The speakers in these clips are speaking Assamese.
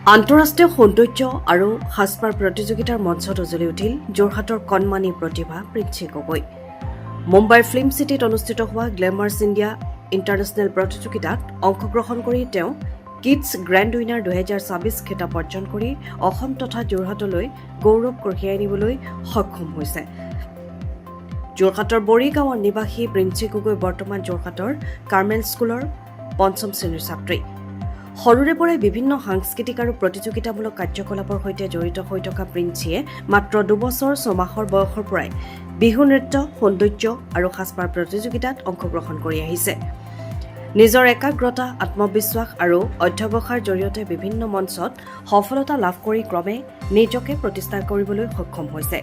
আন্তঃৰাষ্ট্ৰীয় সৌন্দৰ্য আৰু সাজপাৰ প্ৰতিযোগিতাৰ মঞ্চত উজলি উঠিল যোৰহাটৰ কণমানি প্ৰতিভা প্ৰিন্সি গগৈ। মুম্বাইৰ ফিল্ম চিটিত অনুষ্ঠিত হোৱা গ্লেমাৰ্ছ ইণ্ডিয়া ইণ্টাৰনেশ্যনেল প্ৰতিযোগিতাত অংশগ্ৰহণ কৰি তেওঁ কিডছ গ্ৰেণ্ড উইনাৰ 2026 খিতাপ অৰ্জন কৰি অসম তথা যোৰহাটলৈ গৌৰৱ কঢ়িয়াই আনিবলৈ সক্ষম হৈছে। যোৰহাটৰ বৰিগাঁৱৰ নিবাসী প্ৰিন্সি গগৈ বৰ্তমান যোৰহাটৰ কাৰ্মেল স্কুলৰ 5ম শ্ৰেণীৰ ছাত্ৰী। সৰুৰে পৰাই বিভিন্ন সাংস্কৃতিক আৰু প্ৰতিযোগিতামূলক কাৰ্যকলাপৰ সৈতে জড়িত হৈ থকা প্ৰিন্সিয়ে মাত্ৰ 2 বছৰ 6 মাহৰ বয়সৰ পৰাই বিহু নৃত্য, সৌন্দৰ্য আৰু সাজপাৰ প্ৰতিযোগিতাত অংশগ্ৰহণ কৰি আহিছে। নিজৰ একাগ্ৰতা, আত্মবিশ্বাস আৰু অধ্যৱসায়ৰ জৰিয়তে বিভিন্ন মঞ্চত সফলতা লাভ কৰি ক্ৰমে নিজকে প্ৰতিষ্ঠা কৰিবলৈ সক্ষম হৈছে।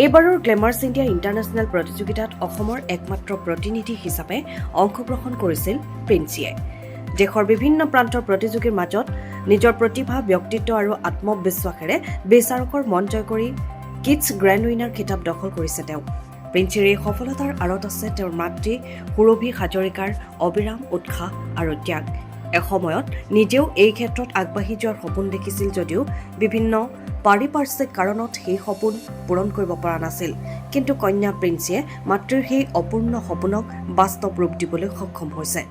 এইবাৰৰ গ্লেমাৰ্ছ ইণ্ডিয়া ইণ্টাৰনেশ্যনেল প্ৰতিযোগিতাত অসমৰ একমাত্ৰ প্ৰতিনিধি হিচাপে অংশগ্ৰহণ কৰিছিল প্ৰিন্সিয়ে। দেশৰ বিভিন্ন প্ৰান্তৰ প্ৰতিযোগীৰ মাজত নিজৰ প্ৰতিভা, ব্যক্তিত্ব আৰু আত্মবিশ্বাসেৰে বিচাৰকৰ মন জয় কৰি কিডছ গ্ৰেণ্ড উইনাৰ খিতাপ দখল কৰিছে তেওঁ। প্ৰিন্সিৰ এই সফলতাৰ আঁৰত আছে তেওঁৰ মাতৃ সুৰভি হাজৰিকাৰ অবিৰাম উৎসাহ আৰু ত্যাগ। এসময়ত নিজেও এই ক্ষেত্ৰত আগবাঢ়ি যোৱাৰ সপোন দেখিছিল যদিও বিভিন্ন পাৰিপাৰ্শ্বিক কাৰণত সেই সপোন পূৰণ কৰিব পৰা নাছিল। কিন্তু কন্যা প্ৰিন্সিয়ে মাতৃৰ সেই অপূৰ্ণ সপোনক বাস্তৱ ৰূপ দিবলৈ সক্ষম হৈছে।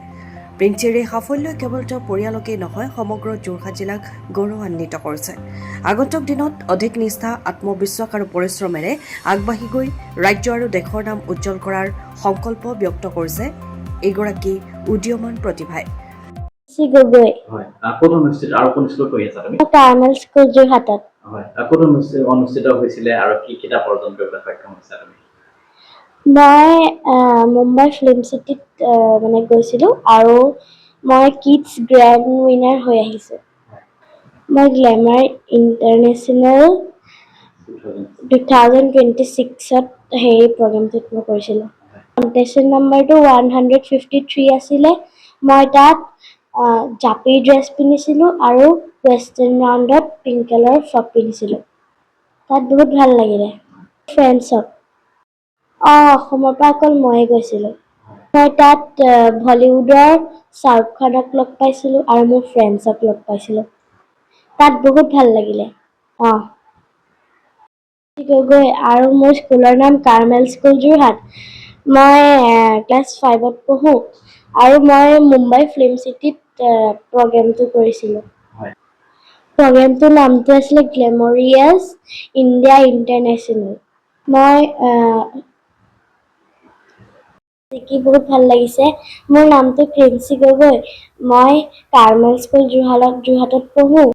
প্ৰিন্সিৰ এই সাফল্যই কেৱল তেওঁৰ পৰিয়ালকেই নহয়, সমগ্ৰ যোৰহাট জিলাক গৌৰৱান্বিত কৰিছে। আগন্তুক দিনত অধিক নিষ্ঠা, আত্মবিশ্বাস আৰু পৰিশ্ৰমেৰে আগবাঢ়ি গৈ ৰাজ্য আৰু দেশৰ নাম উজ্জ্বল কৰাৰ সংকল্প ব্যক্ত কৰিছে এইগৰাকী উদীয়মান প্ৰতিভাই। গগৈ হয়, ক'ত অনুষ্ঠিত আৰু কোন স্কুলত পঢ়ি আছা তুমি? কাৰ্মেল স্কুল যোৰহাটত। হয়, ক'ত অনুষ্ঠিত হৈছিলে আৰু কি কিতাপ অৰ্জন কৰিবলৈ সক্ষম হৈছা তুমি? মই মুম্বাই ফিল্ম চিটিত গৈছিলোঁ আৰু মই কিডছ গ্ৰেণ্ড উইনাৰ হৈ আহিছোঁ। মই গ্লেমাৰ ইণ্টাৰনেশ্যনেল 2026ত সেই প্ৰগ্ৰেমটোত মই কৰিছিলোঁ। কণ্টেষ্টেণ্ট নম্বৰটো 153 আছিলে। মই তাত জাপি ড্ৰেছ পিন্ধিছিলোঁ আৰু ৱেষ্টাৰ্ণ ৰাউণ্ডত পিংক কালাৰ ফ্ৰক পিন্ধিছিলোঁ। তাত বহুত ভাল লাগিলে। ফ্ৰেণ্ডছত অসমৰ পৰা অকল ময়ে গৈছিলোঁ। মই তাত বলীউডৰ শ্বাহৰুখ খানক লগ পাইছিলোঁ আৰু মোৰ ফ্ৰেণ্ডছক লগ পাইছিলোঁ। তাত বহুত ভাল লাগিলে। গগৈ আৰু মোৰ স্কুলৰ নাম কাৰ্মেল স্কুল যোৰহাট। মই ক্লাছ 5ত পঢ়োঁ আৰু মই মুম্বাই ফিল্ম চিটিত প্ৰগ্ৰেমটো কৰিছিলোঁ। প্ৰগ্ৰেমটোৰ নামটো আছিলে গ্লেমৰিয়াছ ইণ্ডিয়া ইণ্টাৰনেশ্যনেল। মই শিকি বহুত ভাল লাগিছে। মোৰ নামটো প্ৰিন্সি গগৈ। মই কাৰ্মেল স্কুল যোৰহাটত পঢ়োঁ।